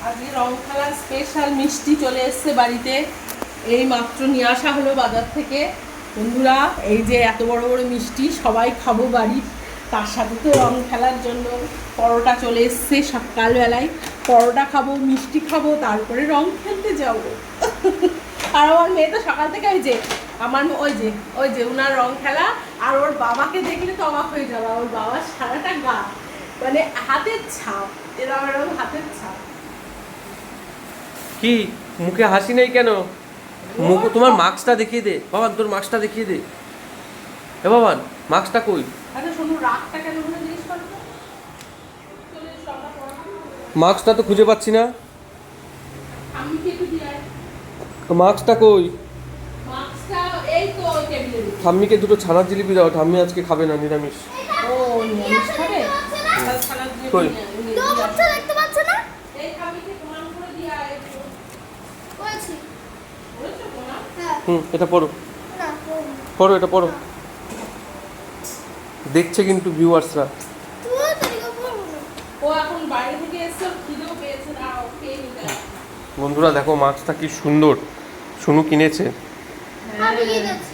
আজকে রং খেলার স্পেশাল মিষ্টি চলে এসছে বাড়িতে। এই মাত্র নিয়ে আসা হলো বাজার থেকে। বন্ধুরা, এই যে এত বড় বড় মিষ্টি সবাই খাবো বাড়ির। তার সাথে তো রং খেলার জন্য পরোটা চলে এসছে সকালবেলায়। পরোটা খাবো, মিষ্টি খাবো, তারপরে রং খেলতে যাব। আর আমার মেয়ে তো সকাল থেকে ওই যে উনার রং খেলা। আর ওর বাবাকে দেখলে তো অবাক হয়ে যাবে। ওর বাবার সারাটা গা মানে হাতের ছাপ, এরকম হাতের ছাপ। কি মুখে হাসি নেই কেন? মুখ তোমার মাস্কটা দেখিয়ে দে বাবা, তোর মাস্কটা দেখিয়ে দে। এ বাবা, মাস্কটা কই? আচ্ছা শোনো, রাগটা কেন হলো জিজ্ঞেস করো তো। চলে এসো, আমরা পড়াবো। মাস্কটা তো খুঁজে পাচ্ছি না। আমি কি একটু দিয়ে মাস্কটা কই? মাস্কটা এই তো ওই টেবিলের উপর। ঠাম্মিকে দুটো ছানার জিলিপি দাও, ঠাম্মি আজকে খাবে না, নিরামিষ। ও নিরামিষ খাবে? তাহলে ছানার জিলিপি কই? নিয়ে আসো। দেখতে পাচ্ছ না? এই খাবিকে প্রণাম করে দিয়ে আয় একটু। করেছি। বলেছো প্রণাম? হ্যাঁ। এটা পড়ো, না, পড়ো, এটা পড়ো। দেখছে কিন্তু ভিউয়ার্সরা। তুই তরিকা পড়বো না। ও এখন বাইরে থেকে এসে ওর খিদেও পেয়েছে, না ও খেয়ে নিতে হবে। বন্ধুরা দেখো মাছটা কি সুন্দর, শুনু কিনেছে। আমি কিনেছি।